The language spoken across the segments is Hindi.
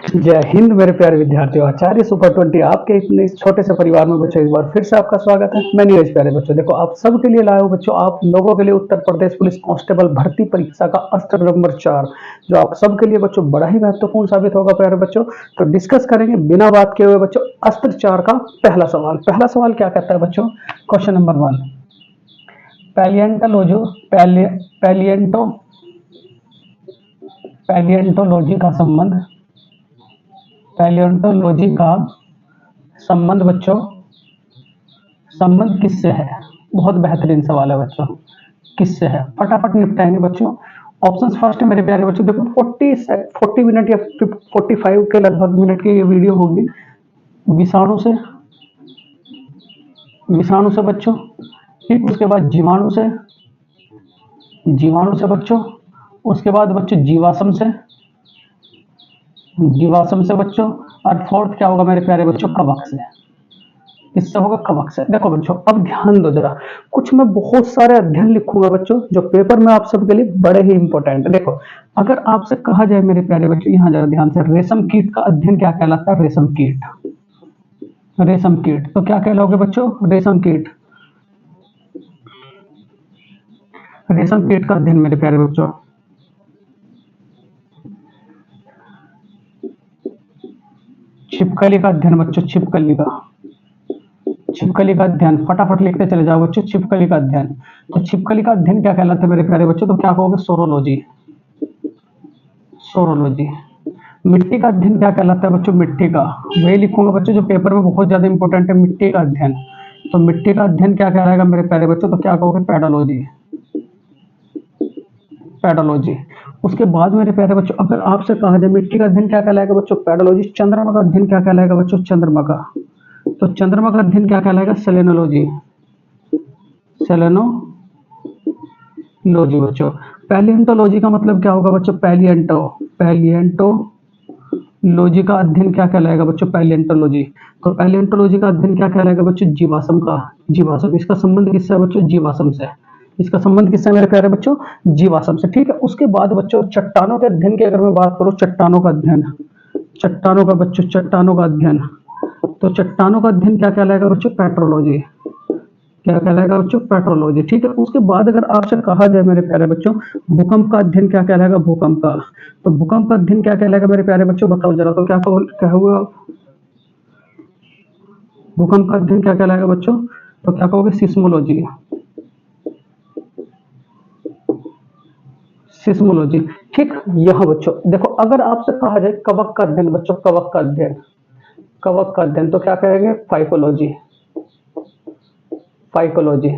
जय हिंद मेरे प्यारे विद्यार्थियों। आचार्य सुपर 20 आपके इतने छोटे से परिवार में बच्चों एक बार फिर से आपका स्वागत है। मैं नीरज। प्यारे बच्चों, देखो आप सबके लिए लाया हूं बच्चों, आप लोगों के लिए उत्तर प्रदेश पुलिस कांस्टेबल भर्ती परीक्षा का अस्त्र नंबर 4, जो आप सबके लिए बच्चों बड़ा ही महत्वपूर्ण साबित होगा प्यारे बच्चों। तो डिस्कस करेंगे बिना बात किए हुए बच्चों अस्त्र 4 का पहला सवाल। पहला सवाल क्या कहता है बच्चों? क्वेश्चन नंबर 1, पैलियंटोलॉजी पैलियंटो पैलियंटोलॉजी का संबंध पैलियंटोलॉजी का संबंध बच्चों, संबंध किससे है? बहुत बेहतरीन सवाल है बच्चों, किससे है? फटाफट निपटाएंगे बच्चों। ऑप्शंस फर्स्ट है मेरे प्यारे बच्चों, देखो 40 मिनट या 45 के लगभग मिनट की ये वीडियो होगी। विषाणु से बच्चों, ठीक। उसके बाद जीवाणु से बच्चों, उसके बाद बच्चों जीवाश्म से बच्चों, और फोर्थ क्या होगा मेरे प्यारे बच्चों? कवक से। इससे होगा कवक से। देखो बच्चों अब ध्यान दो जरा, कुछ मैं बहुत सारे अध्ययन लिखूंगा बच्चों जो पेपर में आप सबके लिए बड़े ही इंपॉर्टेंट है। देखो अगर आपसे कहा जाए मेरे प्यारे बच्चों, यहाँ जरा ध्यान से, रेशम कीट का अध्ययन क्या कहलाता है? रेशम कीट। तो क्या कहलाओगे बच्चों? रेशम कीट का अध्ययन मेरे प्यारे बच्चों। छिपकली का अध्ययन बच्चों, छिपकली का अध्ययन, फटाफट लिखते चले जाओ बच्चों। छिपकली का अध्ययन, तो छिपकली का अध्ययन क्या कहलाता है मेरे प्यारे बच्चों? तो क्या कहोगे? सोरोलॉजी। मिट्टी का अध्ययन क्या कहलाता है बच्चों? मिट्टी का, वही लिखूंगा बच्चों जो पेपर में बहुत ज्यादा इंपॉर्टेंट है, मिट्टी का अध्ययन। तो मिट्टी का अध्ययन क्या कहलाएगा मेरे प्यारे बच्चों? तो क्या कहोगे? पेडोलॉजी। उसके बाद मेरे प्यारे बच्चों अगर आपसे कहा जाए मिट्टी का अध्ययन क्या कहलाएगा बच्चों? पेडोलॉजी। चंद्रमा का अध्ययन क्या कहलाएगा बच्चों? चंद्रमा का, तो चंद्रमा का अध्ययन क्या कहलाएगा? सेलेनोलॉजी बच्चों। पैलियंटोलॉजी का मतलब क्या होगा बच्चों? पैलियंटोलॉजी का अध्ययन क्या कहलाएगा बच्चों? पैलियंटोलॉजी। तो पैलियंटोलॉजी का अध्ययन क्या कहलाएगा बच्चों? जीवाश्म का। इसका संबंध किससे है बच्चों? जीवाश्म से। इसका संबंध किससे है मेरे प्यारे बच्चों? जीवाश्म से, ठीक है। उसके बाद बच्चों चट्टानों के अध्ययन की अगर मैं बात करूं, चट्टानों का अध्ययन, चट्टानों का अध्ययन, तो चट्टानों का अध्ययन क्या कहलाएगा बच्चों? पेट्रोलॉजी। क्या कहलाएगा बच्चों? पेट्रोलॉजी, ठीक है। उसके बाद अगर आपसे कहा जाए मेरे प्यारे बच्चों भूकंप का अध्ययन क्या कहलाएगा? भूकंप का, तो भूकंप का अध्ययन क्या कहलाएगा मेरे प्यारे बच्चों? बताओ जरा, तो क्या कहोगे? भूकंप का अध्ययन क्या कहलाएगा बच्चों? तो क्या कहोगे? सिस्मोलॉजी। ठीक। यहाँ बच्चों देखो अगर आपसे कहा जाए कवक का अध्ययन बच्चों, कवक का अध्ययन तो क्या कहेंगे? फाइकोलॉजी।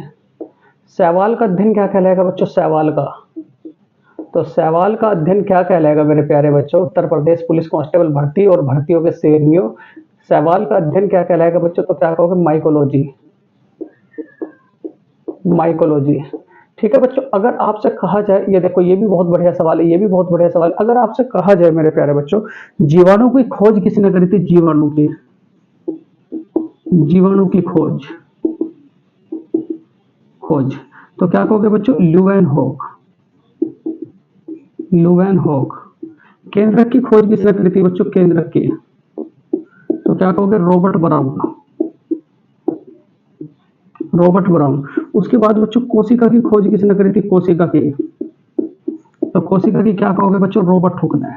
शैवाल का अध्ययन क्या कहलाएगा बच्चों? शैवाल का, तो शैवाल का अध्ययन क्या कहलाएगा मेरे प्यारे बच्चों? उत्तर प्रदेश पुलिस कांस्टेबल भर्ती और भर्तियों के शेरनियों, शैवाल का अध्ययन क्या कहलाएगा बच्चों? तो क्या कहोगे? माइकोलॉजी। ठीक है बच्चों, अगर आपसे कहा जाए, ये देखो ये भी बहुत बढ़िया सवाल है, अगर आपसे कहा जाए मेरे प्यारे बच्चों जीवाणु की खोज किसने करी थी? जीवाणु की खोज, तो क्या कहोगे बच्चों? लुवेनहोक। केंद्रक की खोज किसने करी थी बच्चों? केंद्रक की, तो क्या कहोगे? Robert brown. उसके बाद बच्चों कोशिका की खोज किसने करी थी? कोशिका की, तो कोशिका की क्या कहोगे बच्चों? रॉबर्ट हुक ने।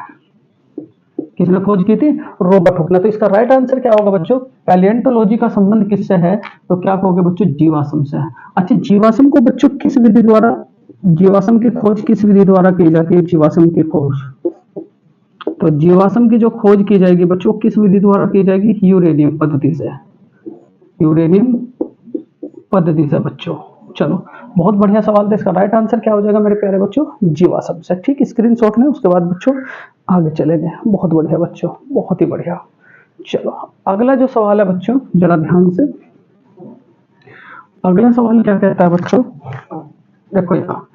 किसने खोज की थी? रॉबर्ट हुक ने। तो इसका राइट आंसर क्या होगा बच्चों? पैलियंटोलॉजी का संबंध किससे है? तो क्या कहोगे बच्चों? जीवाश्म से। अच्छा, जीवाश्म को बच्चों किस विधि द्वारा, जीवाश्म की खोज किस विधि द्वारा की जाती है? जीवाश्म की खोज, तो जीवाश्म की जो खोज की जाएगी बच्चों किस विधि द्वारा की जाएगी? यूरेनियम पद्धति से बच्चों। चलो बहुत बढ़िया सवाल था। इसका राइट आंसर क्या हो जाएगा मेरे प्यारे बच्चों? जीवाश्म से। ठीक, स्क्रीनशॉट लें, उसके बाद बच्चों आगे चलेंगे। बहुत बढ़िया बच्चों, बहुत ही बढ़िया। चलो अगला जो सवाल है बच्चों जरा ध्यान से, अगला सवाल क्या कहता है बच्चों? देखो यहाँ,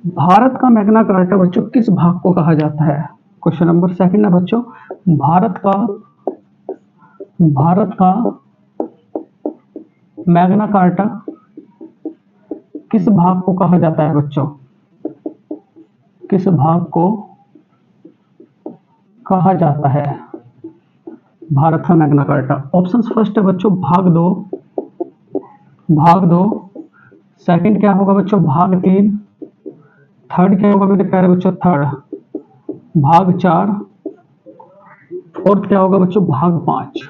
भारत का मैग्ना कार्टा बच्चों किस भाग को कहा जाता है? क्वेश्चन नंबर 2 है बच्चों, भारत का मैग्ना कार्टा किस भाग को कहा जाता है बच्चों? किस भाग को कहा जाता है? भारत का मैग्ना कार्टा। ऑप्शन फर्स्ट है बच्चों भाग दो, भाग दो। सेकंड क्या होगा बच्चों भाग तीन। थर्ड क्या होगा मेरे प्यारे बच्चों थर्ड भाग चार। फोर्थ क्या होगा बच्चों भाग पांच,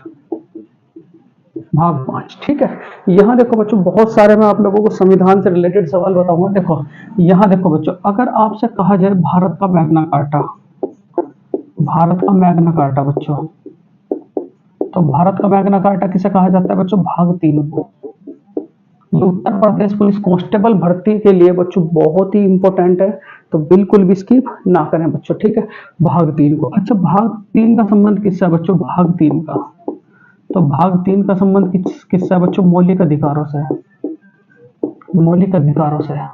भाग पांच। ठीक है, यहाँ देखो बच्चों बहुत सारे मैं आप लोगों को संविधान से रिलेटेड सवाल बताऊंगा। देखो यहाँ देखो बच्चों, अगर आपसे कहा जाए भारत का मैग्ना कार्टा, भारत का मैग्ना कार्टा बच्चों, तो भारत का मैग्ना कार्टा किसे कहा जाता है बच्चों भाग तीन को। ये उत्तर प्रदेश पुलिस कांस्टेबल भर्ती के लिए बच्चों बहुत ही इंपॉर्टेंट है, तो बिल्कुल भी स्किप ना करें बच्चों। ठीक है, भाग तीन को। अच्छा भाग तीन का संबंध किससे है बच्चों, भाग तीन का, तो भाग तीन का संबंध किससे है बच्चों, मौलिक अधिकारों से है, मौलिक अधिकारों से है,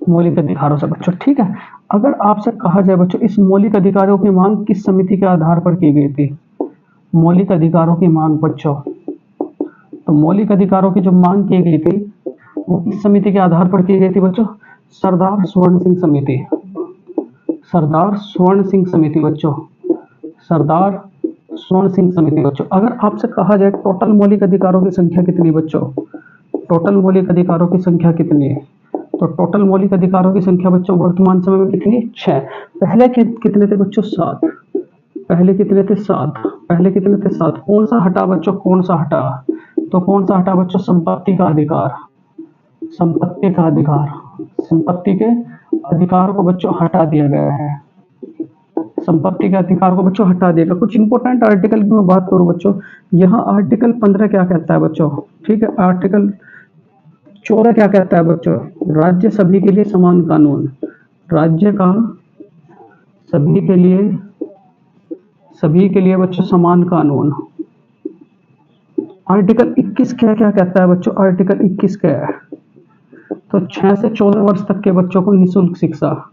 मौलिक अधिकारों से बच्चों। ठीक है, अगर आपसे कहा जाए बच्चों इस मौलिक अधिकारों की मांग किस समिति के आधार पर की गई थी, मौलिक अधिकारों की मांग बच्चों, तो मौलिक अधिकारों की जो मांग की गई थी वो किस समिति के आधार पर की गई थी बच्चों, सरदार स्वर्ण सिंह समिति, सरदार स्वर्ण सिंह समिति बच्चों, सरदार स्वर्ण सिंह समिति बच्चों। अगर आपसे कहा जाए टोटल मौलिक अधिकारों की संख्या कितनी बच्चों, टोटल मौलिक अधिकारों की संख्या कितनी है, तो टोटल मौलिक अधिकारों की संख्या बच्चों वर्तमान समय में कितनी, 6। पहले कितने थे बच्चों, 7। पहले कितने थे, 7। पहले कितने थे, 7। कौन सा हटा बच्चों, कौन सा हटा, तो कौन सा हटा बच्चों, संपत्ति का अधिकार, संपत्ति का अधिकार, संपत्ति के अधिकार को बच्चों हटा दिया गया है, संपत्ति के अधिकार को बच्चों हटा दिया गया। कुछ इंपॉर्टेंट आर्टिकल की मैं बात करूं बच्चों, यहाँ आर्टिकल 15 क्या कहता है बच्चों, ठीक है, आर्टिकल 14 क्या कहता है बच्चों, राज्य सभी के लिए समान कानून, राज्य का सभी के लिए बच्चों समान कानून। आर्टिकल 21 क्या क्या कहता है बच्चों, आर्टिकल 21 क्या है, तो 6 से 14 वर्ष तक के बच्चों को निःशुल्क शिक्षा,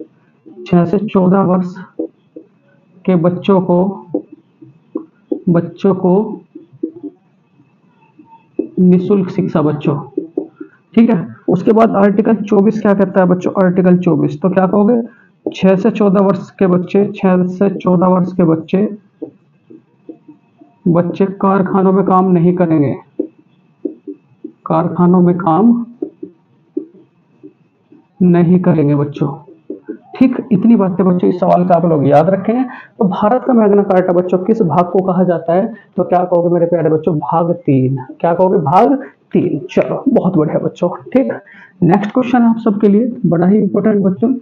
6 से 14 वर्ष के बच्चों को निःशुल्क शिक्षा बच्चों। ठीक है, उसके बाद आर्टिकल 24 क्या कहता है बच्चों, आर्टिकल 24 तो क्या कहोगे, 6 से 14 वर्ष के बच्चे, 6 से 14 वर्ष के बच्चे कारखानों में काम नहीं करेंगे, कारखानों में काम नहीं करेंगे बच्चों। ठीक, इतनी बातें बच्चों इस सवाल का आप लोग याद रखें। तो भारत का मैग्ना कार्टा बच्चों किस भाग को कहा जाता है, तो क्या कहोगे मेरे प्यारे बच्चों, भाग 3। क्या कहोगे, भाग 3। चलो बहुत बढ़िया बच्चों। ठीक, नेक्स्ट क्वेश्चन आप सबके लिए बड़ा ही इंपॉर्टेंट बच्चों,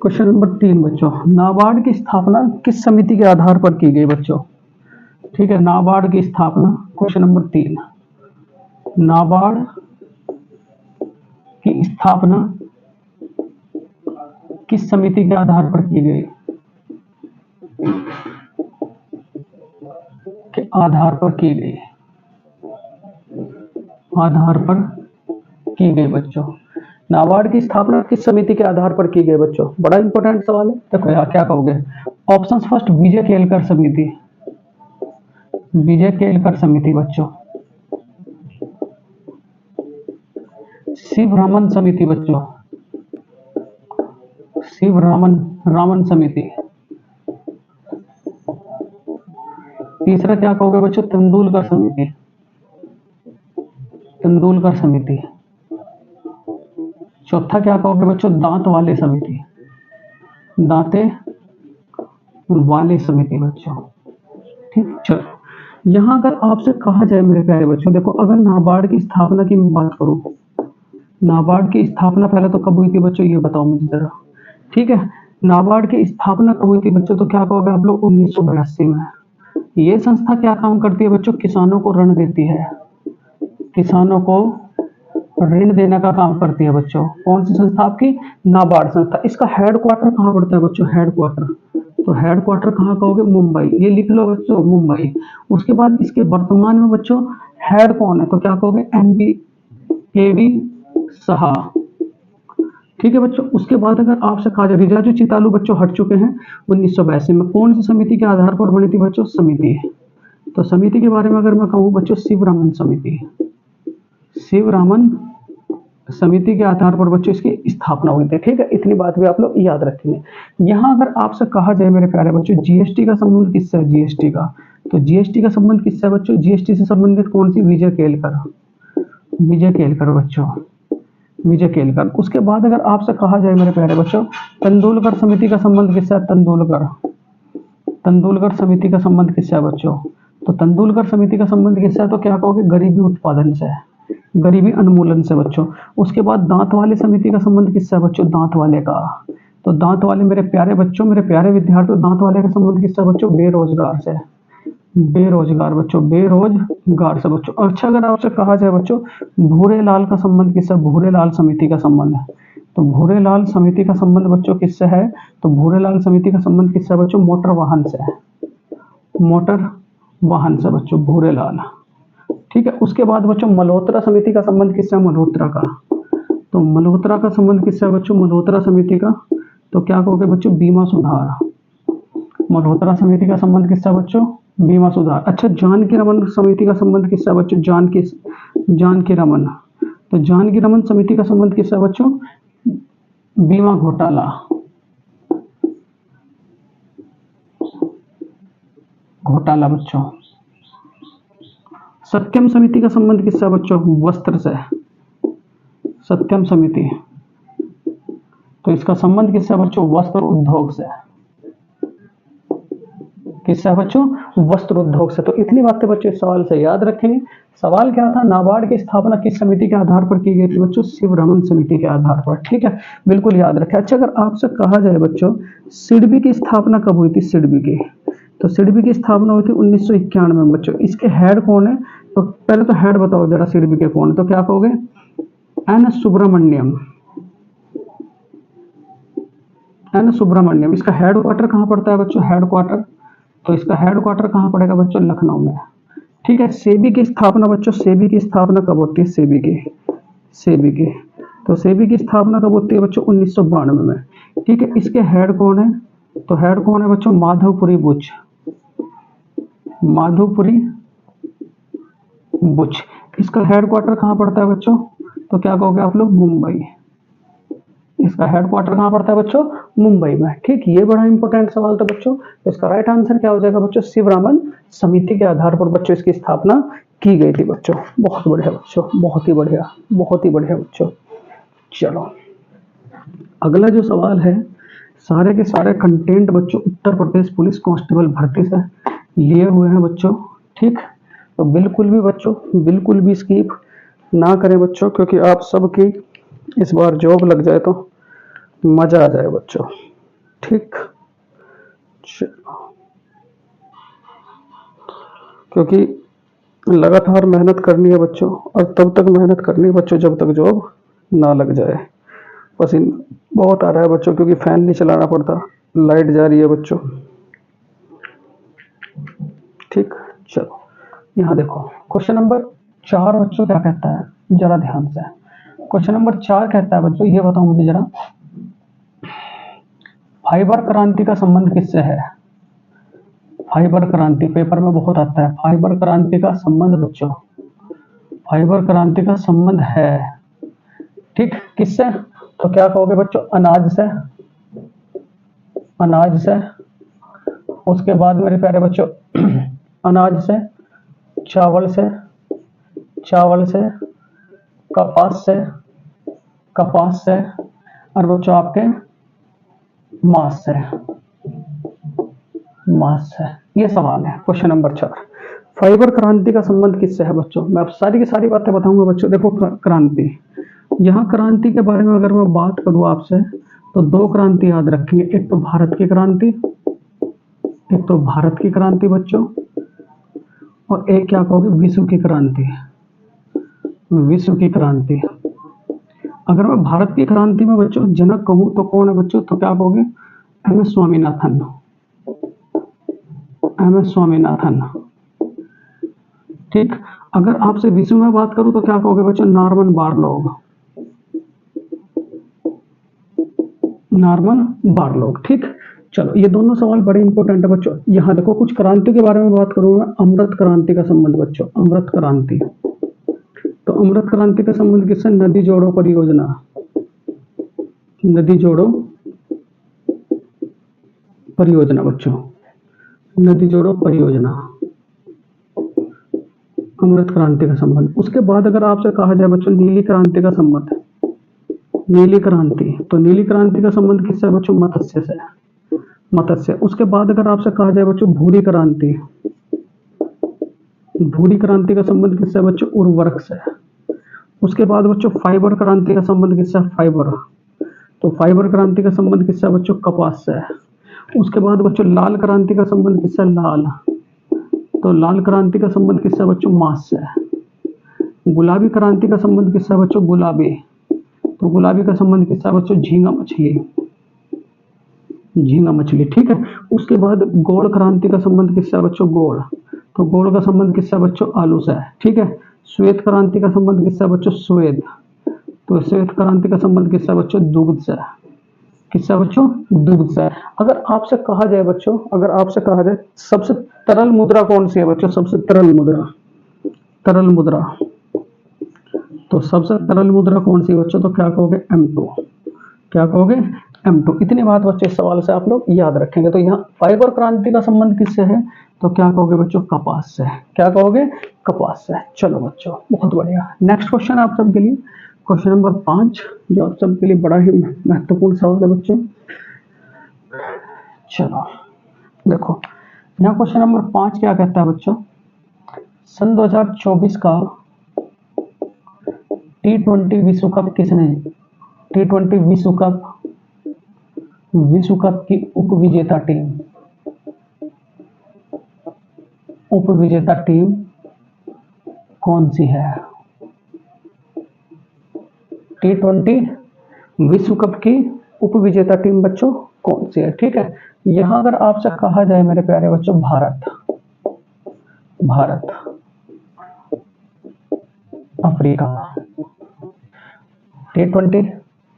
क्वेश्चन नंबर 3 बच्चों, नाबार्ड की स्थापना किस समिति के आधार पर की गई बच्चों। ठीक है, नाबार्ड की स्थापना, क्वेश्चन नंबर 3, नाबार्ड की स्थापना किस समिति के आधार पर की गई, के आधार पर की गई, आधार पर की गई बच्चों। नाबार्ड की स्थापना किस समिति के आधार पर की गई बच्चों, बड़ा इंपॉर्टेंट सवाल है। देखो यार क्या कहोगे, ऑप्शन फर्स्ट विजय केलकर समिति, विजय केलकर समिति बच्चों, शिव रामन समिति बच्चों, शिव रामन समिति। तीसरा क्या कहोगे बच्चों, तेंदुलकर समिति, तेंदुलकर समिति। चौथा क्या कहोगे बच्चों, दांत वाले समिति, दांते वाले समिति बच्चों। ठीक, चलो यहाँ अगर आपसे कहा जाए मेरे प्यारे बच्चों, देखो अगर नाबार्ड की स्थापना की मैं बात करूं, नाबार्ड की स्थापना पहले तो कब हुई थी बच्चों, ये बताओ मुझे जरा। ठीक है, नाबार्ड की स्थापना कब हुई थी बच्चों, तो क्या कहोगे आप लोग, 1982 में। ये संस्था क्या काम करती है बच्चों, किसानों को ऋण देती है, किसानों को ऋण देने का काम करती है बच्चों। कौन सी संस्था आपकी, नाबार्ड संस्था। इसका हेडक्वार्टर कहाँ पड़ता है बच्चों, हेडक्वार्टर, तो हेडक्वार्टर कहाँ कहोगे, मुंबई, ये लिख लो बच्चों, मुंबई। उसके बाद इसके वर्तमान में बच्चों हेड कौन है, तो क्या कहोगे, MB साहा। ठीक है बच्चों, उसके बाद अगर आपसे कहा जाए, रिजाजू चितालू बच्चों हट चुके हैं 1982 में। कौन सी समिति के आधार पर बनी थी बच्चों, समिति, तो समिति के बारे में अगर मैं कहूँ बच्चों, शिव रामन समिति, शिव रामन समिति के आधार पर बच्चों इसकी स्थापना हुई थी। ठीक है, इतनी बात भी आप लोग याद रखेंगे। यहाँ अगर आपसे कहा जाए मेरे प्यारे बच्चों, जीएसटी का संबंध किससे है? जीएसटी का, तो जीएसटी का संबंध किससे है बच्चों? जीएसटी से संबंधित कौन सी? विजय केलकर, विजय केलकर बच्चों, विजय केलकर। उसके बाद अगर आपसे कहा जाए मेरे प्यारे बच्चों, तेंदुलकर समिति का संबंध किससे है? तेंदुलकर, तेंदुलकर समिति का संबंध किससे है बच्चों? तो तेंदुलकर समिति का संबंध किससे है? तो क्या कहोगे? गरीबी उत्पादन से, गरीबी उन्मूलन से बच्चों। उसके बाद दांत वाले समिति का संबंध किससे है बच्चों? दांत वाले का, तो दांत वाले मेरे प्यारे बच्चों, मेरे प्यारे विद्यार्थियों, दांत वाले का संबंध किससे है बच्चों? बेरोजगार से, बेरोजगार बच्चों, बेरोजगार से बच्चों। अच्छा, अगर आपसे कहा जाए बच्चों, भूरे लाल का संबंध किससे? भूरे लाल समिति का संबंध है, तो भूरे लाल समिति का संबंध बच्चों किससे है? तो भूरे लाल समिति का संबंध किससे है बच्चों? मोटर वाहन से, मोटर वाहन से बच्चों, भूरे लाल। ठीक है, उसके बाद बच्चों मल्होत्रा समिति का संबंध किससे है? मल्होत्रा का, तो मल्होत्रा का संबंध किससे है बच्चों? मल्होत्रा समिति का, तो क्या कहोगे बच्चों? बीमा सुधार। मल्होत्रा समिति का संबंध किससे है बच्चों? बीमा सुधार। अच्छा, जानकी रमन समिति का संबंध किससे है बच्चों? जानकी रमन, तो जानकी रमन समिति का संबंध किससे है बच्चों? बीमा घोटाला, घोटाला बच्चों। सत्यम समिति का संबंध किससे है बच्चों? वस्त्र से, सत्यम समिति, तो इसका संबंध किससे है बच्चों? वस्त्र उद्योग से, किससे है बच्चों? वस्त्र उद्योग से। तो इतनी बातें बच्चों इस सवाल से याद रखेंगे। सवाल क्या था? नाबार्ड की स्थापना किस समिति के आधार पर की गई थी बच्चों? शिवरमन समिति के आधार पर। ठीक है, बिल्कुल याद रखें। अच्छा, अगर आपसे कहा जाए बच्चों, सिडबी की स्थापना कब हुई थी? सिडबी की, तो सिडबी की स्थापना हुई थी 1991 में बच्चों। इसके हेड कौन है? तो पहले तो हेड बताओ जरा, सिडबी के कौन है? तो क्या कहोगे? N Subramanyam, N Subramanyam. इसका हेड क्वार्टर कहाँ पड़ता है बच्चों? हेड क्वार्टर, तो इसका हेड क्वार्टर कहाँ पड़ेगा बच्चों? लखनऊ में। ठीक है, सेबी की स्थापना बच्चों, सेबी की स्थापना कब होती है? सेबी की, सेबी की, तो सेबी की स्थापना कब होती है बच्चों? 1992 में। ठीक है, इसके हेड कौन है? तो हेड कौन है बच्चों? माधवपुरी बुच, माधवपुरी बुच। इसका हेड क्वार्टर कहाँ पड़ता है बच्चों? तो क्या कहोगे आप लोग? मुंबई। इसका हेड क्वार्टर कहाँ पड़ता है बच्चों? मुंबई में। ठीक, ये बड़ा इंपॉर्टेंट सवाल था बच्चों। तो इसका राइट आंसर क्या हो जाएगा बच्चों? शिवरामन समिति के आधार पर बच्चों इसकी स्थापना की गई थी बच्चों। बहुत बढ़िया बच्चों, बहुत ही बढ़िया, बहुत ही बढ़िया बच्चों। चलो, अगला जो सवाल है, सारे के सारे कंटेंट बच्चों उत्तर प्रदेश पुलिस कांस्टेबल भर्ती से लिए हुए हैं बच्चों। ठीक, तो बिल्कुल भी बच्चों, बिल्कुल भी स्किप ना करें बच्चों, क्योंकि आप सबकी इस बार जॉब लग जाए तो मजा आ जाए बच्चों। ठीक, क्योंकि लगातार मेहनत करनी है बच्चों, और तब तक मेहनत करनी है बच्चों जब तक जॉब ना लग जाए। पसीना बहुत आ रहा है बच्चों, क्योंकि फैन नहीं चलाना पड़ता, लाइट जा रही है बच्चों। ठीक, चलो यहाँ देखो, क्वेश्चन नंबर 4 बच्चों क्या कहता है, जरा ध्यान से। क्वेश्चन नंबर 4 कहता है बच्चों, ये बताओ मुझे जरा, फाइबर क्रांति का संबंध किससे है? फाइबर क्रांति पेपर में बहुत आता है। फाइबर क्रांति का संबंध बच्चों, फाइबर क्रांति का संबंध है, ठीक, किससे? तो क्या कहोगे बच्चों? अनाज से, अनाज से। उसके बाद मेरे प्यारे बच्चों, अनाज से, चावल से, चावल से, कपास से, कपास से, और बच्चों आपके मांस से, मांस से। ये सवाल है क्वेश्चन नंबर 4। फाइबर क्रांति का संबंध किससे है बच्चों? मैं अब सारी की सारी बातें बताऊंगा बच्चों। देखो, क्रांति, यहाँ क्रांति के बारे में अगर मैं बात करूँ आपसे, तो 2 क्रांति याद रखेंगे। एक तो भारत की क्रांति, एक तो भारत की क्रांति बच्चों, और एक क्या कहोगे? विश्व की क्रांति, विश्व की क्रांति। अगर मैं भारत की क्रांति में बच्चों जनक कहूँ तो कौन है बच्चों? तो क्या कहोगे? M S Swaminathan, M S Swaminathan. ठीक, अगर आपसे विश्व में बात करूं तो क्या कहोगे बच्चों? Norman Borlaug, Norman Borlaug. ठीक, चलो, ये दोनों सवाल बड़े इंपॉर्टेंट है बच्चों। यहाँ देखो, कुछ क्रांति के बारे में बात करूंगा। अमृत क्रांति का संबंध बच्चों, अमृत क्रांति। तो अमृत क्रांति का संबंध किससे? नदी जोड़ो परियोजना, नदी जोड़ो परियोजना बच्चों, नदी जोड़ो परियोजना, अमृत क्रांति का संबंध। उसके बाद अगर आपसे कहा जाए बच्चों नीली क्रांति का संबंध, नीली क्रांति, तो नीली क्रांति का संबंध किससे है बच्चों? मत्स्य से, मत्स्य। उसके बाद अगर आपसे कहा जाए बच्चों भूरी क्रांति, भूरी क्रांति का संबंध किससे है बच्चों? उर्वरक से। उसके बाद बच्चों फाइबर क्रांति का संबंध किससे है? फाइबर, तो फाइबर क्रांति का संबंध किससे है बच्चों? कपास से। उसके बाद बच्चों लाल क्रांति का संबंध किससे है? लाल, तो लाल क्रांति का संबंध किससे है बच्चों? मांस से। गुलाबी क्रांति का संबंध किससे है बच्चों? गुलाबी, तो गुलाबी का संबंध किससे है बच्चों? झींगा मछली, झींगा मछली, ठीक है। उसके बाद गोड़ क्रांति का संबंध किससे है बच्चों? गोड़, तो गोड़ का संबंध किससे है बच्चों? आलू से, ठीक है। श्वेत क्रांति का संबंध किससे है बच्चों? श्वेत, तो श्वेत क्रांति का संबंध किससे है बच्चों? दूध से, किससे बच्चों? दूध से। अगर आपसे कहा जाए बच्चों, अगर आपसे कहा जाए सबसे तरल मुद्रा कौन सी है बच्चों? सबसे तरल मुद्रा, तरल मुद्रा, तो सबसे तरल मुद्रा कौन सी है बच्चों? तो क्या कहोगे? M2, क्या कहोगे? M2। इतनी बात बच्चों इस सवाल से आप लोग याद रखेंगे। तो यहाँ फाइबर क्रांति का संबंध किससे है? तो क्या कहोगे बच्चों? कपास से, क्या कहोगे? कपास से। चलो बच्चों बहुत बढ़िया। नेक्स्ट क्वेश्चन आप सबके लिए क्वेश्चन नंबर 5, जो आप सबके लिए बड़ा ही महत्वपूर्ण सवाल है बच्चों। चलो देखो, यहाँ क्वेश्चन नंबर 5 क्या कहता है बच्चों? सन 2024 का T20 विश्व कप किसने, T20 विश्व कप की उपविजेता टीम, उपविजेता टीम कौन सी है? T20 विश्व कप की उपविजेता टीम बच्चों कौन सी है? ठीक है। यहां अगर आपसे कहा जाए मेरे प्यारे बच्चों Bharat, Bharat, Africa, T20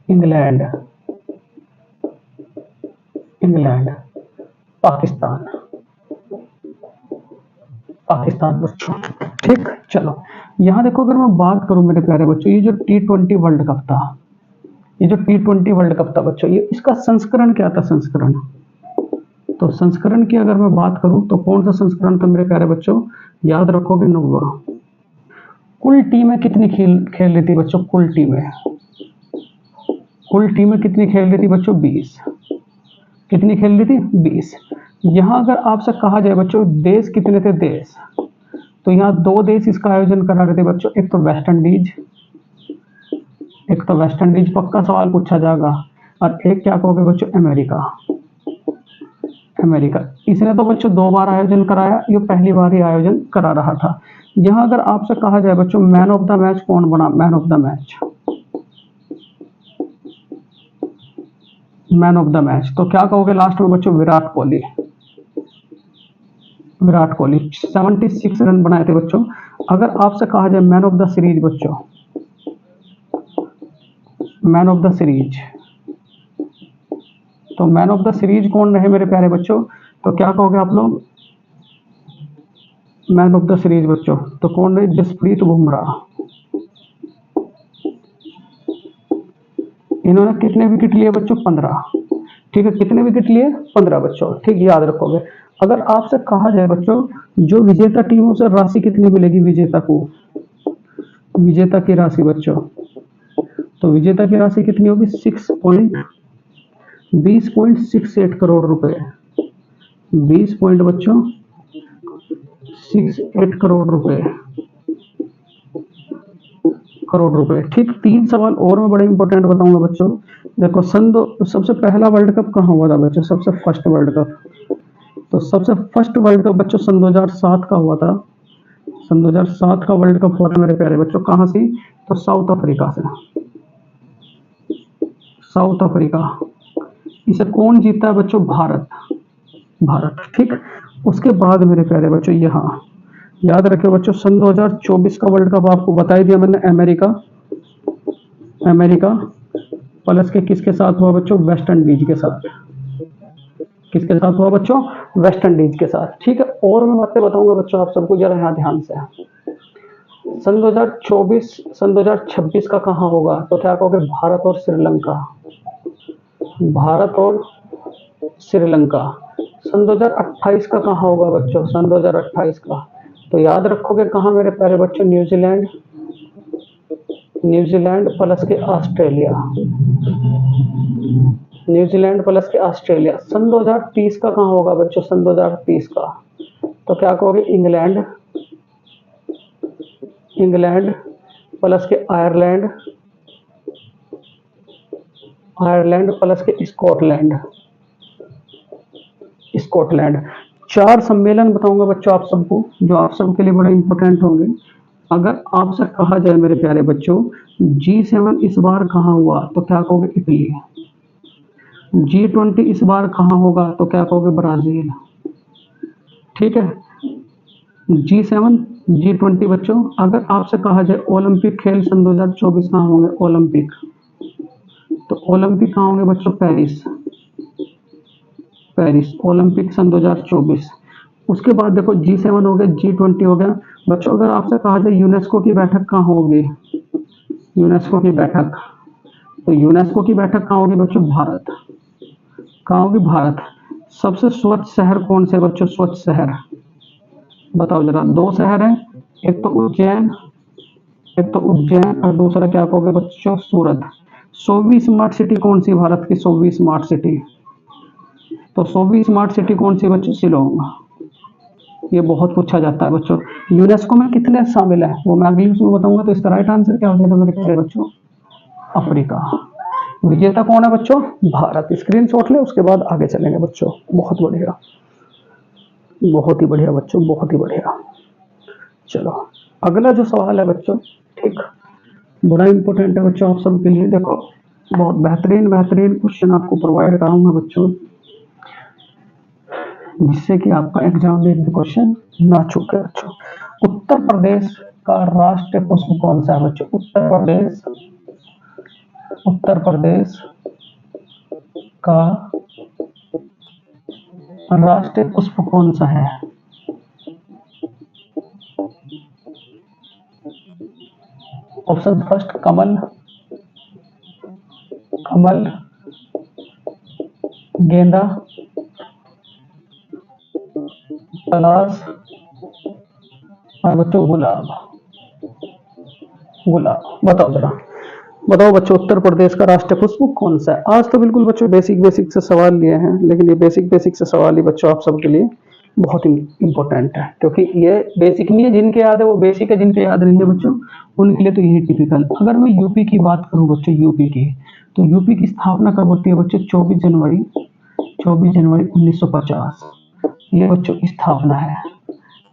England, England, Pakistan, Pakistan बच्चों, ठीक। चलो यहां देखो, अगर मैं बात करूं मेरे प्यारे बच्चों, ये जो T20 वर्ल्ड कप था, ये जो T20 वर्ल्ड कप था बच्चों, ये इसका संस्करण क्या था? संस्करण, तो संस्करण की अगर मैं बात करूं तो कौन सा संस्करण था मेरे प्यारे बच्चों? याद रखोगे 9। कुल टीमें कितनी खेल रही थी बच्चों? कुल टीमें, कुल टीमें कितनी खेल रही थी बच्चों? 20। कितनी खेल रही थी? 20। यहां अगर आपसे कहा जाए बच्चों देश कितने थे? देश, तो यहाँ 2 देश इसका आयोजन करा रहे थे बच्चों, एक तो वेस्ट इंडीज, एक तो वेस्ट इंडीज पक्का सवाल पूछा जाएगा, और एक क्या कहोगे बच्चों? America, America. इसने तो बच्चों 2 बार आयोजन कराया, ये पहली बार ही आयोजन करा रहा था। यहाँ अगर आपसे कहा जाए बच्चों मैन ऑफ द मैच कौन बना? Man of the match, man of the match, तो क्या कहोगे लास्ट में बच्चों? विराट कोहली, विराट कोहली 76 रन बनाए थे बच्चों। अगर आपसे कहा जाए मैन ऑफ द सीरीज बच्चों, मैन ऑफ द सीरीज, तो मैन ऑफ द सीरीज कौन रहे मेरे प्यारे बच्चों? तो क्या कहोगे आप लोग? मैन ऑफ द सीरीज बच्चों, तो कौन रहे? जसप्रीत बुमराह। इन्होंने कितने विकेट लिए बच्चों? 15, ठीक है। कितने विकेट लिए? 15 बच्चों, ठीक, याद रखोगे। अगर आपसे कहा जाए बच्चों जो विजेता टीमों से राशि कितनी मिलेगी विजेता को? विजेता की राशि बच्चों, तो विजेता की राशि कितनी होगी? 20.68 करोड़ रुपए, 20 पॉइंट बच्चों 68 करोड़ रुपए, करोड़ रुपए, ठीक। 3 सवाल और मैं बड़े इंपॉर्टेंट बताऊंगा बच्चों। देखो सबसे पहला वर्ल्ड कप कहाँ हुआ था बच्चों? सबसे फर्स्ट वर्ल्ड कप, तो सबसे फर्स्ट वर्ल्ड कप बच्चों सन 2007 का हुआ था। सन 2007 का वर्ल्ड कप हुआ था मेरे प्यारे बच्चों। कहाँ से? तो साउथ अफ्रीका से, साउथ अफ्रीका। इसे कौन जीता है बच्चों? भारत, भारत, ठीक। उसके बाद मेरे प्यारे बच्चों यहाँ याद रखिए बच्चों सन 2024 का वर्ल्ड कप आपको बता ही दिया मैंने, अमेरिका, अमेरिका प्लस के किसके साथ हुआ बच्चों? वेस्ट इंडीज के साथ। किसके साथ हुआ बच्चों? वेस्ट इंडीज के साथ, ठीक है। और मैं बातें बताऊंगा बच्चों आप सबको, जरा यहाँ ध्यान से। सन 2024 सन 2026 का कहाँ होगा? तो क्या कहोगे? भारत और श्रीलंका। भारत और श्रीलंका। सन 2028 का कहाँ होगा बच्चों? सन 2028 का तो याद रखोगे कहाँ मेरे प्यारे बच्चों? न्यूजीलैंड। न्यूजीलैंड प्लस के ऑस्ट्रेलिया। न्यूजीलैंड प्लस के ऑस्ट्रेलिया। सन 2030 का कहाँ होगा बच्चों? सन 2030 का तो क्या कहोगे? इंग्लैंड। इंग्लैंड प्लस के आयरलैंड। आयरलैंड प्लस के स्कॉटलैंड। स्कॉटलैंड। 4 सम्मेलन बताऊंगा बच्चों आप सबको, जो आप सबके लिए बड़े इंपॉर्टेंट होंगे। अगर आपसे कहा जाए मेरे प्यारे बच्चों, G7 इस बार कहाँ हुआ? तो क्या कहोगे? इटली। G20 इस बार कहाँ होगा? तो क्या कहोगे? ब्राजील। ठीक है। G7 G20 बच्चों। अगर आपसे कहा जाए ओलंपिक खेल सन 2024 कहाँ होंगे? ओलंपिक। तो ओलंपिक कहाँ होंगे बच्चों? पेरिस। पेरिस ओलंपिक सन 2024। उसके बाद देखो G7 हो गया, G20 हो गया बच्चों। अगर आपसे कहा जाए यूनेस्को की बैठक कहाँ होगी? यूनेस्को की बैठक। तो यूनेस्को की बैठक कहाँ होगी बच्चों? भारत। कहाँ होगी? भारत। सबसे स्वच्छ शहर कौन से बच्चों? स्वच्छ शहर बताओ जरा। 2 शहर हैं, एक तो उज्जैन, एक तो उज्जैन और दूसरा क्या कहोगे बच्चों? सूरत। 100वीं स्मार्ट सिटी कौन सी? भारत की 100वीं स्मार्ट सिटी। तो 100वीं स्मार्ट सिटी कौन सी बच्चों? शिलोंग। ये बहुत पूछा जाता है बच्चों। यूनेस्को में कितने शामिल है वो मैं अगली उसमें बताऊंगा। तो इसका राइट आंसर क्या हो जाएगा मेरे प्यारे बच्चों? अफ्रीका। विजेता कौन है बच्चों? भारत। स्क्रीनशॉट ले, उसके बाद आगे चलेंगे बच्चों। बहुत बढ़िया, बहुत ही बढ़िया बच्चों, बहुत ही बढ़िया। चलो अगला जो सवाल है बच्चों, ठीक, बड़ा इंपॉर्टेंट है बच्चों आप सबके लिए। देखो बहुत बेहतरीन बेहतरीन क्वेश्चन आपको प्रोवाइड कराऊंगा बच्चों, जिससे कि आपका एग्जाम में भी क्वेश्चन ना चूके बच्चों। उत्तर प्रदेश का राष्ट्रीय पुष्प कौन सा है बच्चों? उत्तर प्रदेश, उत्तर प्रदेश का राष्ट्रीय पुष्प कौन सा है? ऑप्शन फर्स्ट कमल, कमल, गेंदा, पलाश और बच्चों गुलाब। गुलाब। बताओ जरा, बताओ बच्चों उत्तर प्रदेश का राष्ट्रीय पुष्प कौन सा है? आज तो बिल्कुल बच्चों बेसिक बेसिक से सवाल लिए हैं, लेकिन ये बेसिक बेसिक से सवाल ही बच्चों आप सबके लिए बहुत इंपॉर्टेंट है, क्योंकि ये बेसिक नहीं है। जिनके याद है वो बेसिक है, जिनके याद नहीं है बच्चों उनके लिए तो यही टिपिकल। अगर मैं यूपी की बात करूं बच्चों, यूपी की, तो यूपी की स्थापना कब होती है बच्चों? 24 जनवरी 1950 ये बच्चों की स्थापना है।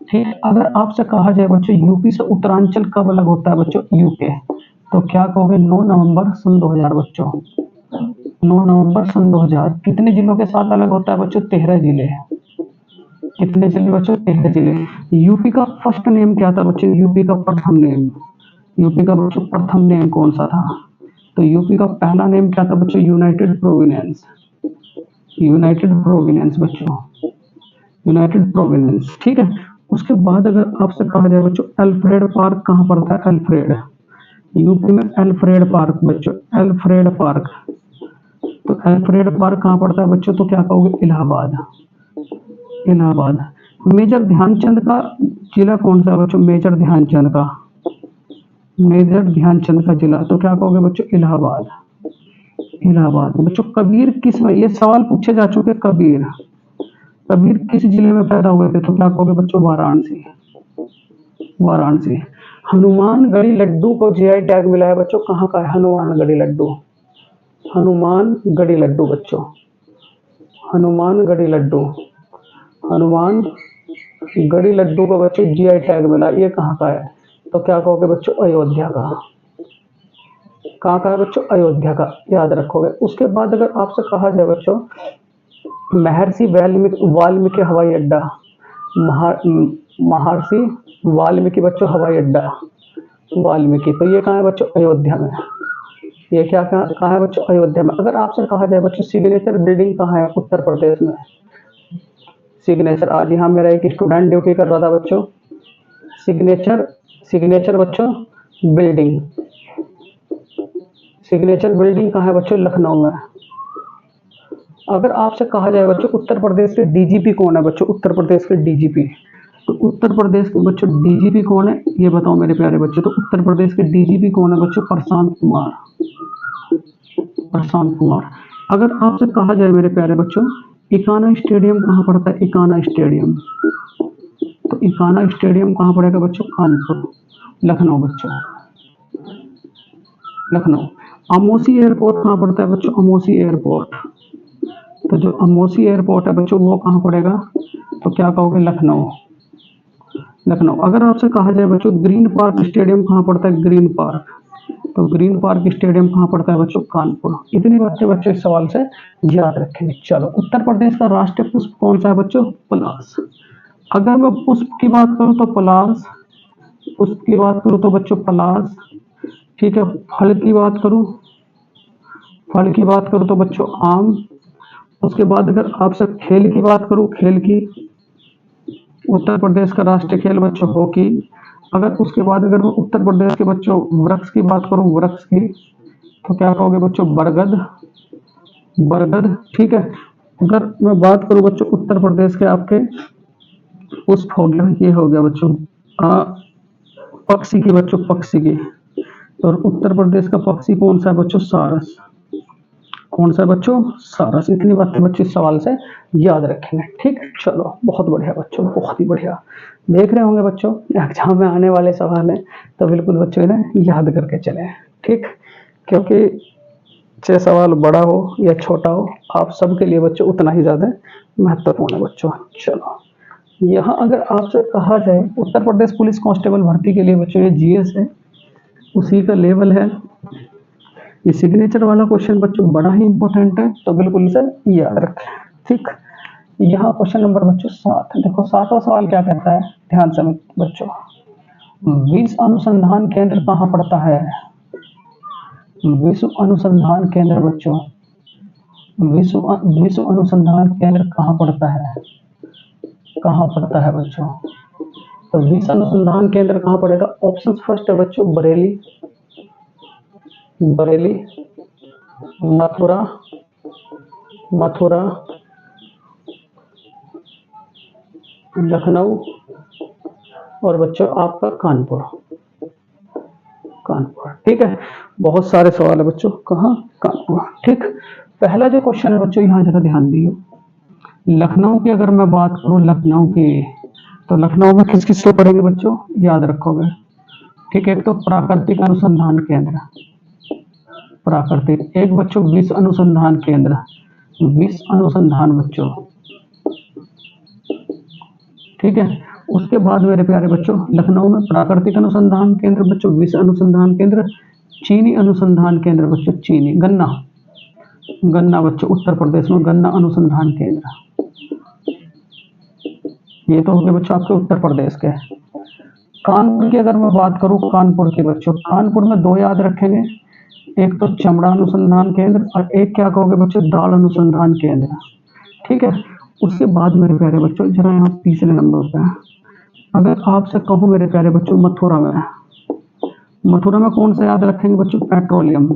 ठीक। अगर आपसे कहा जाए बच्चों यूपी से उत्तरांचल कब अलग होता है बच्चों? यूके। तो क्या कहोगे? 9 नवंबर सन 2000 बच्चों। 9 नवंबर सन 2000। कितने जिलों के साथ अलग होता है बच्चों? 13 जिले। कितने जिले बच्चों? 13 जिले। यूपी का फर्स्ट नेम क्या था बच्चों? यूपी का प्रथम नेम, यूपी का बच्चों प्रथम नेम कौन सा था? तो यूपी का पहला नेम क्या था बच्चों? United Providence. यूनाइटेड प्रोविडेंस बच्चों, यूनाइटेड प्रोविडेंस। ठीक है। उसके बाद अगर आपसे कहा जाए बच्चों अल्फ्रेड पार्क कहाँ पड़ता है? अल्फ्रेड, यूपी में अल्फ्रेड पार्क बच्चों, अल्फ्रेड पार्क। तो अल्फ्रेड पार्क कहाँ पड़ता है बच्चों? तो क्या कहोगे? इलाहाबाद। इलाहाबाद। मेजर ध्यानचंद का जिला कौन सा है बच्चों? मेजर ध्यानचंद का, मेजर ध्यानचंद का जिला। तो क्या कहोगे बच्चों? इलाहाबाद। इलाहाबाद बच्चों। कबीर किस में, ये सवाल पूछे जा चुके। कबीर, कबीर किस जिले में पैदा हुए थे? तो क्या कहोगे बच्चों? वाराणसी। वाराणसी। हनुमानगढ़ी लड्डू को जीआई टैग मिला है बच्चों, कहाँ का है? हनुमानगढ़ी लड्डू। हनुमानगढ़ी लड्डू बच्चों, हनुमानगढ़ी लड्डू, हनुमानगढ़ी लड्डू को बच्चों जीआई टैग मिला। ये कहाँ का है? तो क्या कहोगे बच्चों? अयोध्या का। कहाँ का है बच्चों? अयोध्या का, याद रखोगे। उसके बाद अगर आपसे कहा जाए बच्चों महर्षि वाल्मीकि हवाई अड्डा, महर्षि वाल्मीकि बच्चों हवाई अड्डा, वाल्मीकि, तो ये कहाँ है बच्चों? अयोध्या में। ये क्या कहाँ है बच्चों? अयोध्या में। अगर आपसे कहा जाए बच्चों सिग्नेचर बिल्डिंग कहाँ है उत्तर प्रदेश में? सिग्नेचर, आज यहाँ मेरा एक स्टूडेंट ड्यूटी कर रहा था बच्चों। सिग्नेचर सिग्नेचर बच्चों बिल्डिंग, सिग्नेचर बिल्डिंग कहाँ है बच्चों? लखनऊ में। अगर आपसे कहा जाए बच्चों उत्तर प्रदेश के डीजीपी कौन है बच्चों? उत्तर प्रदेश के डीजीपी, तो उत्तर प्रदेश के बच्चों डीजीपी कौन है ये बताओ मेरे प्यारे बच्चों। तो उत्तर प्रदेश के डीजीपी कौन है बच्चों? प्रशांत कुमार, प्रशांत कुमार। अगर आपसे कहा जाए मेरे प्यारे बच्चों इकाना स्टेडियम कहाँ पड़ता है? इकाना स्टेडियम, तो इकाना स्टेडियम कहाँ पड़ेगा बच्चों? कानपुर, लखनऊ बच्चों, लखनऊ। अमोसी एयरपोर्ट कहाँ पड़ता है बच्चों? अमोसी एयरपोर्ट, तो जो अमोसी एयरपोर्ट है बच्चों वो कहाँ पड़ेगा? तो क्या कहोगे? लखनऊ, लखनऊ। अगर आपसे कहा जाए बच्चों ग्रीन पार्क स्टेडियम कहाँ पड़ता है? ग्रीन पार्क, तो ग्रीन पार्क स्टेडियम कहाँ पड़ता है बच्चों? कानपुर। इतनी बातें बच्चों इस सवाल से याद रखेंगे। चलो, उत्तर प्रदेश का राष्ट्रीय पुष्प कौन सा है बच्चों? पलाश। अगर मैं पुष्प की बात करूं तो पलाश, पुष्प की बात करूं तो बच्चों पलाश, ठीक है। फल की बात करूं, फल की बात करूं तो बच्चों आम। उसके बाद अगर आपसे खेल की बात करूं, खेल की, उत्तर प्रदेश का राष्ट्रीय खेल बच्चों हॉकी। अगर उसके बाद अगर मैं उत्तर प्रदेश के बच्चों वृक्ष की बात करूं, वृक्ष की, तो क्या कहोगे बच्चों? बरगद, बरगद, ठीक है। अगर मैं बात करूं बच्चों उत्तर प्रदेश के आपके पुष्प हो गया, ये हो गया बच्चों पक्षी की बच्चों, पक्षी की, और उत्तर प्रदेश का पक्षी कौन सा है बच्चों? सारस। कौन सा है बच्चों? सारस। इतनी बातें बच्चों इस सवाल से याद रखेंगे। ठीक, चलो बहुत बढ़िया बच्चों, बहुत ही बढ़िया। देख रहे होंगे बच्चों एग्जाम में आने वाले सवाल हैं तो बिल्कुल बच्चों इन्हें याद करके चले। ठीक, क्योंकि चाहे सवाल बड़ा हो या छोटा हो आप सबके लिए बच्चों उतना ही ज्यादा महत्वपूर्ण है बच्चों। चलो, यहाँ अगर आपसे कहा जाए उत्तर प्रदेश पुलिस कांस्टेबल भर्ती के लिए बच्चों ये जीएस है, उसी का लेवल है। ये सिग्नेचर वाला क्वेश्चन बच्चों बड़ा ही इंपॉर्टेंट है, तो बिल्कुल इसे याद रखें। ठीक, यहाँ क्वेश्चन नंबर बच्चों 7, देखो 7वां सवाल क्या कहता है, ध्यान से बच्चों। विश्व अनुसंधान केंद्र कहाँ पड़ता है? विश्व अनुसंधान केंद्र बच्चों, विश्व अनुसंधान केंद्र कहाँ पड़ता है? कहाँ पड़ता है बच्चों? तो विश्व अनुसंधान केंद्र कहाँ पड़ेगा? ऑप्शन फर्स्ट है बच्चों बरेली, बरेली, मथुरा, मथुरा, लखनऊ, और बच्चों आपका कानपुर, कानपुर। ठीक है, बहुत सारे सवाल है बच्चों, कहाँ? कानपुर। ठीक, पहला जो क्वेश्चन है बच्चों यहाँ जरा ध्यान दियो। लखनऊ की अगर मैं बात करूँ, लखनऊ की, तो लखनऊ में किस किस को पढ़ेंगे बच्चों? याद रखोगे। ठीक है, एक तो प्राकृतिक अनुसंधान केंद्र, प्राकृतिक। एक बच्चों विश्व अनुसंधान केंद्र, विश्व अनुसंधान बच्चों, ठीक है। उसके बाद मेरे प्यारे बच्चों लखनऊ में प्राकृतिक अनुसंधान केंद्र बच्चों, विश्व अनुसंधान केंद्र, चीनी अनुसंधान केंद्र बच्चों, चीनी, गन्ना, गन्ना बच्चों उत्तर प्रदेश में गन्ना अनुसंधान केंद्र। ये तो हो गए बच्चों आपके उत्तर प्रदेश के। कानपुर की अगर मैं बात करूं, कानपुर के बच्चों, कानपुर में दो याद रखेंगे, एक तो चमड़ा अनुसंधान केंद्र और एक क्या कहोगे बच्चों? दाल अनुसंधान केंद्र। ठीक है, उसके बाद मेरे प्यारे बच्चों जरा यहाँ तीसरे नंबर पे अगर आपसे कहूँ मेरे प्यारे बच्चों मथुरा में, मथुरा में कौन सा याद रखेंगे बच्चों? Petroleum,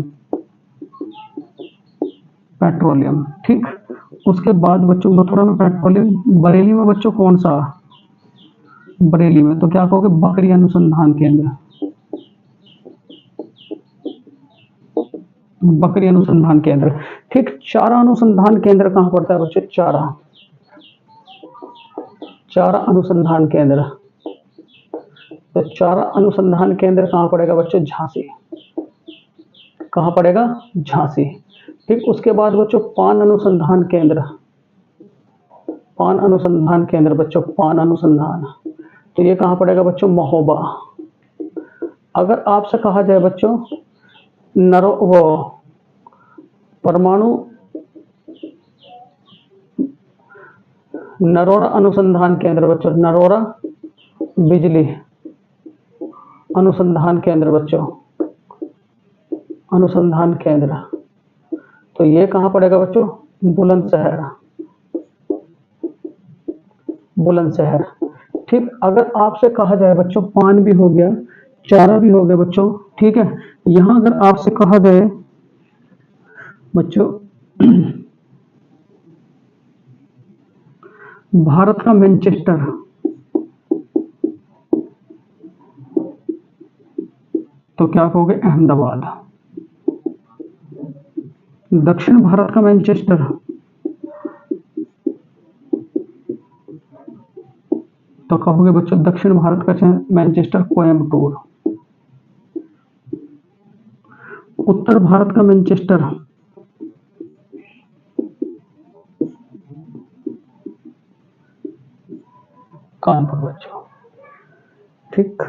petroleum. ठीक, उसके बाद बच्चों मथुरा में पेट्रोलियम। बरेली में बच्चों कौन सा? बरेली में तो क्या कहोगे? बकरी अनुसंधान केंद्र, बकरी अनुसंधान केंद्र। ठीक, चारा अनुसंधान केंद्र कहाँ पड़ता है बच्चों? चारा, चारा अनुसंधान केंद्र, तो चारा अनुसंधान केंद्र कहाँ पड़ेगा बच्चों? झांसी। कहाँ पड़ेगा? झांसी। ठीक, उसके बाद बच्चों पान अनुसंधान केंद्र, पान अनुसंधान केंद्र बच्चों, पान अनुसंधान, तो ये कहाँ पड़ेगा बच्चों? महोबा। अगर आपसे कहा जाए बच्चों वो परमाणु नरोरा अनुसंधान केंद्र बच्चों, नरोरा बिजली अनुसंधान केंद्र बच्चों, अनुसंधान केंद्र, तो ये कहाँ पड़ेगा बच्चों? बुलंदशहर, बुलंदशहर। ठीक, अगर आपसे कहा जाए बच्चों पान भी हो गया, चारा भी हो गया बच्चों। ठीक है, यहाँ अगर आपसे कहा जाए बच्चों भारत का मैनचेस्टर, तो क्या कहोगे? अहमदाबाद। दक्षिण भारत का मैनचेस्टर, तो कहोगे बच्चों दक्षिण भारत का मैनचेस्टर कोयम्बटूर। उत्तर भारत का मैनचेस्टर, कानपुर बच्चों। ठीक,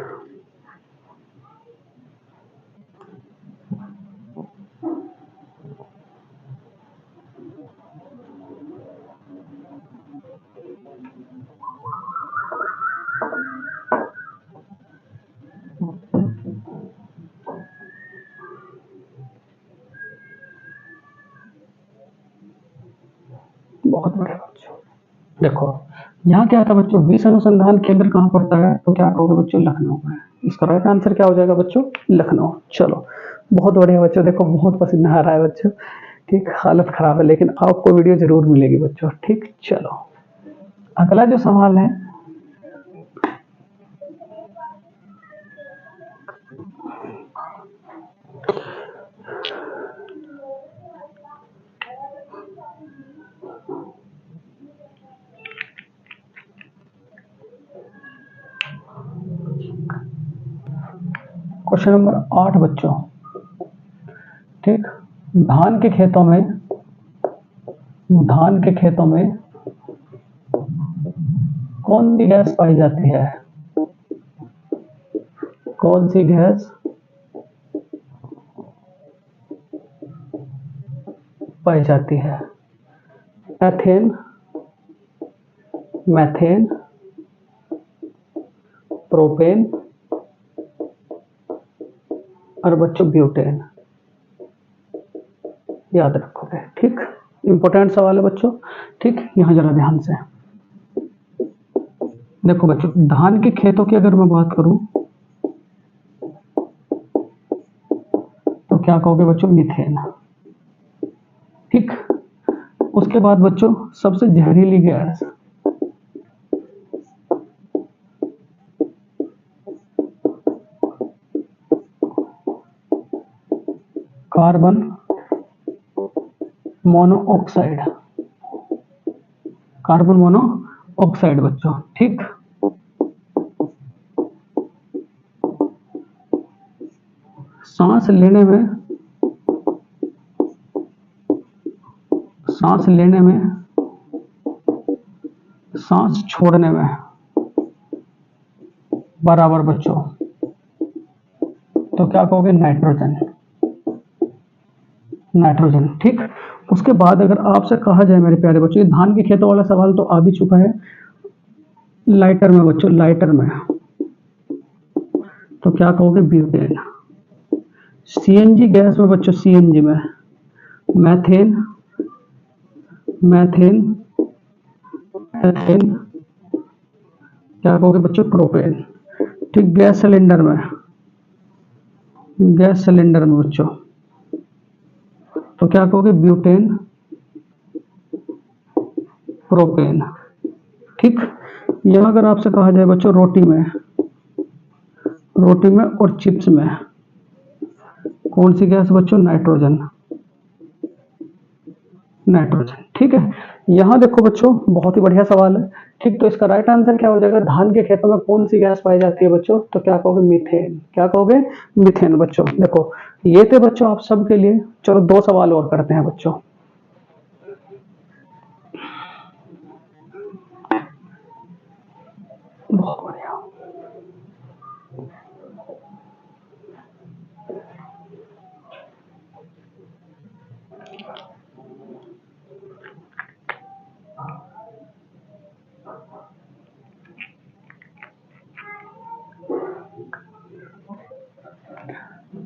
बहुत बढ़िया बच्चों। देखो यहाँ क्या था बच्चों, विश्व अनुसंधान केंद्र कहाँ पड़ता है? तो क्या कहोगे बच्चों? लखनऊ में। इसका राइट आंसर क्या हो जाएगा बच्चों? लखनऊ। चलो बहुत बढ़िया बच्चों, देखो बहुत पसीना आ रहा है बच्चों। ठीक, हालत खराब है, लेकिन आपको वीडियो जरूर मिलेगी बच्चों। ठीक, चलो अगला जो सवाल है, क्वेश्चन नंबर 8 बच्चों। ठीक, धान के खेतों में, धान के खेतों में कौन सी गैस पाई जाती है? कौन सी गैस पाई जाती है? एथेन, मैथेन, प्रोपेन और बच्चों ब्यूटेन। याद रखोगे। ठीक, इंपॉर्टेंट सवाल है बच्चों। ठीक, यहाँ जरा ध्यान से देखो बच्चों, धान के खेतों की अगर मैं बात करूं तो क्या कहोगे बच्चों? मीथेन। ठीक, उसके बाद बच्चों सबसे जहरीली gas, carbon monoxide. Carbon monoxide बच्चों। ठीक, सांस लेने में, सांस लेने में, सांस छोड़ने में बराबर बच्चों, तो क्या कहोगे? नाइट्रोजन। नाइट्रोजन। ठीक, उसके बाद अगर आपसे कहा जाए मेरे प्यारे बच्चों, ये धान के खेतों वाला सवाल तो आ भी चुका है। लाइटर में बच्चों, लाइटर में, तो क्या कहोगे? ब्यूटेन। सीएनजी गैस में बच्चों, सीएनजी में मैथेन, मैथेन, एथेन, क्या कहोगे बच्चों? प्रोपेन। ठीक, गैस सिलेंडर में, गैस सिलेंडर में बच्चों, तो क्या कहोगे? Butane, propane. ठीक, यह अगर आपसे कहा जाए बच्चों रोटी में, रोटी में और चिप्स में कौन सी गैस बच्चों? नाइट्रोजन। नाइट्रोजन। ठीक है, यहाँ देखो बच्चों बहुत ही बढ़िया सवाल है। ठीक, तो इसका राइट आंसर क्या हो जाएगा? धान के खेतों में कौन सी गैस पाई जाती है बच्चों? तो क्या कहोगे? मीथेन। क्या कहोगे? मीथेन बच्चों। देखो ये थे बच्चों आप सबके लिए। चलो 2 सवाल और करते हैं बच्चों। बहुत बढ़िया।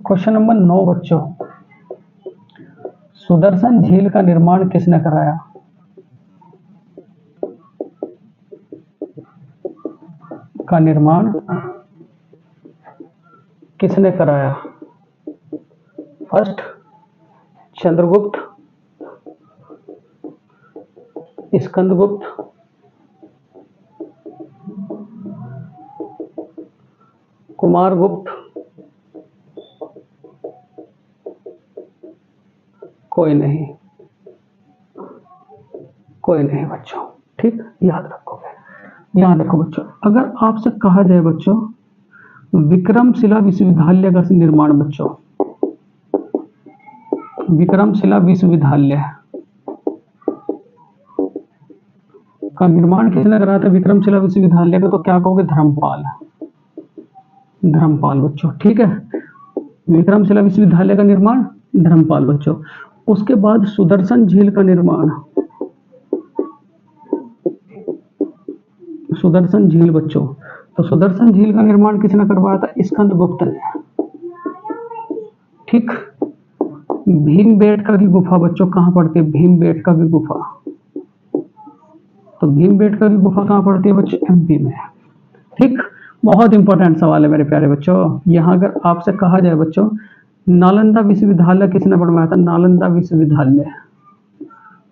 क्वेश्चन नंबर 9 बच्चों, सुदर्शन झील का निर्माण किसने कराया? का निर्माण किसने कराया? फर्स्ट चंद्रगुप्त, स्कंदगुप्त, कुमारगुप्त, कोई नहीं, कोई नहीं बच्चों। ठीक, याद रखोगे। याद रखो बच्चों, अगर आपसे कहा जाए बच्चों विक्रमशिला विश्वविद्यालय का निर्माण, बच्चों विक्रमशिला विश्वविद्यालय का निर्माण किसने कराया था? विक्रमशिला विश्वविद्यालय का, तो क्या कहोगे? धर्मपाल। धर्मपाल बच्चों, ठीक है। विक्रमशिला विश्वविद्यालय का निर्माण धर्मपाल बच्चों। उसके बाद सुदर्शन झील का निर्माण, सुदर्शन झील बच्चों, तो सुदर्शन झील का निर्माण किसने करवाया था? स्कंदगुप्त ने। ठीक। भीमबेटका की गुफा बच्चों कहाँ पड़ती है? भीमबेटका की गुफा, तो भीमबेटका की गुफा कहाँ पड़ती है बच्चों? एमपी में। ठीक, बहुत इंपॉर्टेंट सवाल है मेरे प्यारे बच्चों। यहाँ अगर आपसे कहा जाए बच्चों नालंदा विश्वविद्यालय किसने बनवाया था? नालंदा विश्वविद्यालय,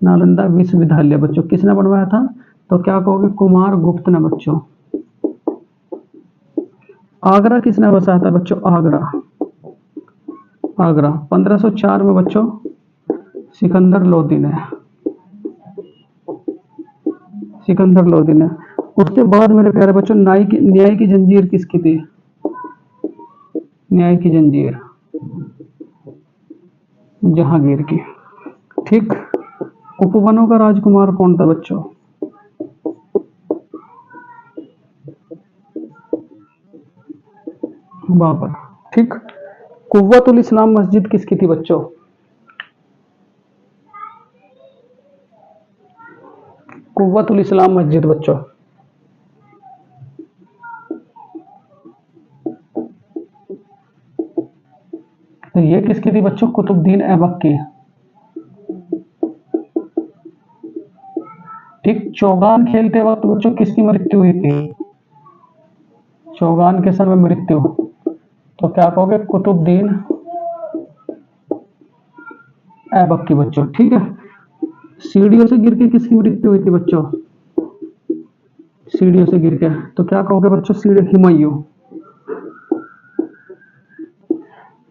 नालंदा विश्वविद्यालय बच्चों किसने बनवाया था? तो क्या कहोगे? कुमारगुप्त ने बच्चों। आगरा किसने बसाया था बच्चों? आगरा, आगरा 1504 में बच्चों सिकंदर लोदी ने, सिकंदर लोदी ने। उसके बाद मेरे प्यारे बच्चों न्याय की जंजीर किसकी थी? न्याय की जंजीर जहांगीर की। ठीक। उपवनों का राजकुमार कौन था बच्चों? बाबर। ठीक। कुव्वतुल इस्लाम मस्जिद किसकी थी बच्चों? कुव्वतुल इस्लाम मस्जिद बच्चों, तो ये किसकी थी बच्चों? कुतुबुद्दीन ऐबक की। ठीक। चौगान खेलते वक्त बच्चों किसकी मृत्यु हुई थी? चौगान के समय मृत्यु, तो क्या कहोगे? कुतुबुद्दीन ऐबक की बच्चों। ठीक है। सीढ़ियों से गिर के किसकी मृत्यु हुई थी बच्चों? सीढ़ियों से गिर के, तो क्या कहोगे बच्चों? सीढ़ी हुमायूं।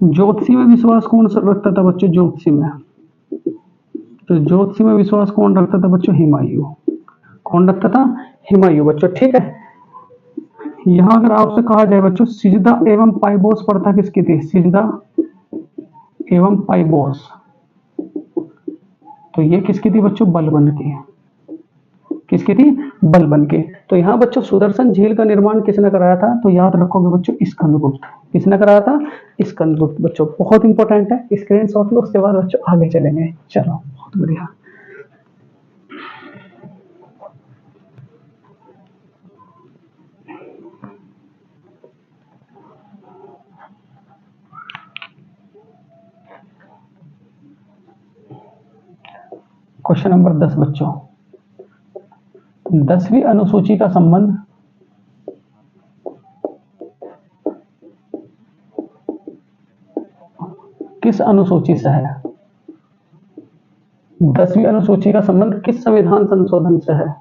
ज्योतिषी में विश्वास कौन रखता था बच्चों? ज्योतिषी में, तो ज्योतिषी में विश्वास कौन रखता था बच्चों? हुमायूं। कौन रखता था? हुमायूं बच्चों। ठीक है। यहां अगर आपसे कहा जाए बच्चों सिजदा एवं पाइबोस प्रथा किसकी थी? सिजदा एवं पाइबोस, तो ये किसकी थी बच्चों? बलबन की। किसकी थी? बलबन की। तो यहाँ बच्चों सुदर्शन झील का निर्माण किसने कराया था? तो याद रखोगे बच्चों स्कंदगुप्त। किसने कराया था? स्कंदगुप्त बच्चों। बहुत इंपॉर्टेंट है, स्क्रीनशॉट लो, उसके बाद बच्चों आगे चलेंगे। चलो, बहुत बढ़िया। क्वेश्चन नंबर 10 बच्चों, 10वीं अनुसूची का संबंध किस अनुसूची से है? 10वीं अनुसूची का संबंध किस संविधान संशोधन से है?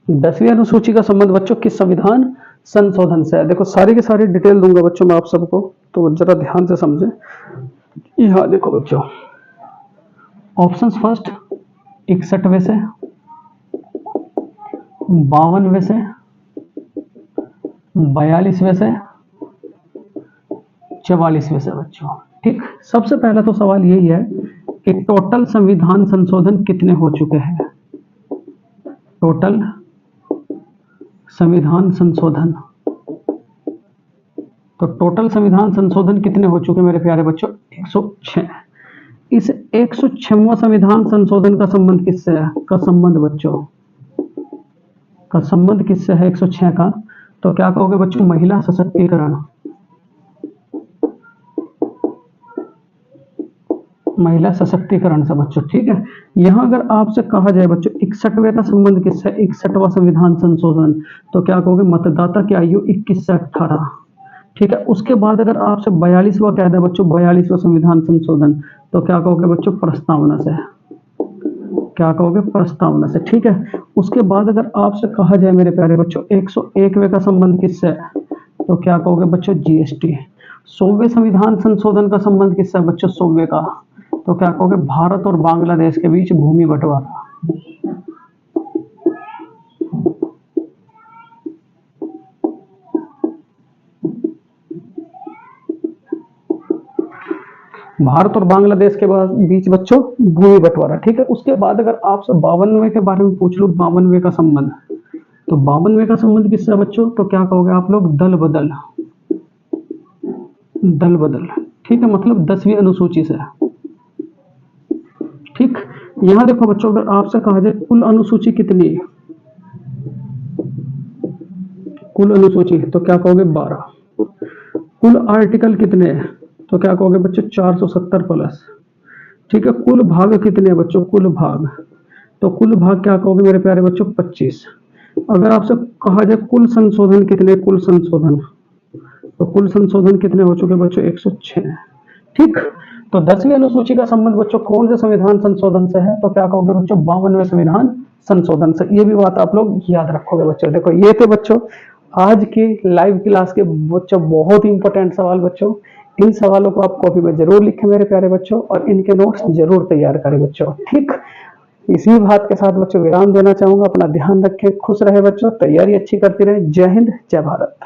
दसवीं अनुसूची का संबंध बच्चों किस संविधान संशोधन से है? देखो सारी की सारी डिटेल दूंगा बच्चों मैं आप सबको, तो जरा ध्यान से समझें। यहाँ देखो बच्चों, ऑप्शंस फर्स्ट 61वें से, 52वें से, 42वें से, 44वें से बच्चों। ठीक। सबसे पहला तो सवाल यही है कि टोटल संविधान संशोधन कितने हो चुके हैं? टोटल संविधान संशोधन, तो टोटल संविधान संशोधन कितने हो चुके मेरे प्यारे बच्चों? 106। इस 106वां संविधान संशोधन का संबंध किससे है? का संबंध बच्चों, का संबंध किससे है 106 का? तो क्या कहोगे बच्चों? महिला सशक्तिकरण, महिला सशक्तिकरण से बच्चों, ठीक है। यहाँ अगर आपसे कहा जाए बच्चों 61वें का संबंध किससे, 61वां संविधान संशोधन, तो क्या कहोगे, मतदाता की आयु 21 से 18, ठीक है। उसके बाद अगर आपसे 42वां कह दे बच्चों, 42वां संविधान संशोधन, तो क्या कहोगे बच्चों, प्रस्तावना से, क्या कहोगे, प्रस्तावना से, ठीक है। उसके बाद अगर आपसे कहा जाए मेरे प्यारे बच्चों 101वें का संबंध किससे है, तो क्या कहोगे बच्चों, जीएसटी। 100वें संविधान संशोधन का संबंध किससे है बच्चों, 100वें का, तो क्या कहोगे, भारत और बांग्लादेश के बीच भूमि बंटवारा। भारत और बांग्लादेश के बीच बच्चों भूमि बंटवारा, ठीक है। उसके बाद अगर आपसे 52वें के बारे में पूछ लो, 52वें का संबंध, तो 52वें का संबंध किससे है बच्चों, तो क्या कहोगे आप लोग, दल बदल, दल बदल, ठीक है, मतलब 10वीं अनुसूची से, ठीक। यहां देखो बच्चों, अगर आपसे कहा जाए कुल अनुसूची कितनी है, कुल अनुसूची, तो क्या कहोगे, 12। कुल आर्टिकल कितने हैं, तो क्या कहोगे बच्चों, 470 प्लस, ठीक है। कुल भाग कितने हैं बच्चों, कुल भाग, तो कुल भाग क्या कहोगे मेरे प्यारे बच्चों, 25। अगर आपसे कहा जाए कुल संशोधन कितने, कुल संशोधन, तो कुल संशोधन कितने हो चुके बच्चों, 106, ठीक। तो 10वीं अनुसूची का संबंध बच्चों कौन से संविधान संशोधन से है, तो क्या कहोगे बच्चों, 52वें संविधान संशोधन से। ये भी बात आप लोग याद रखोगे बच्चों। देखो ये थे बच्चों आज की लाइव क्लास के बच्चों बहुत ही इंपॉर्टेंट सवाल बच्चों। इन सवालों को आप कॉपी में जरूर लिखें मेरे प्यारे बच्चों, और इनके नोट्स जरूर तैयार करें बच्चों, ठीक। इसी बात के साथ बच्चों विराम देना चाहूंगा। अपना ध्यान रखें, खुश रहे बच्चों, तैयारी अच्छी करते रहे। जय हिंद, जय भारत।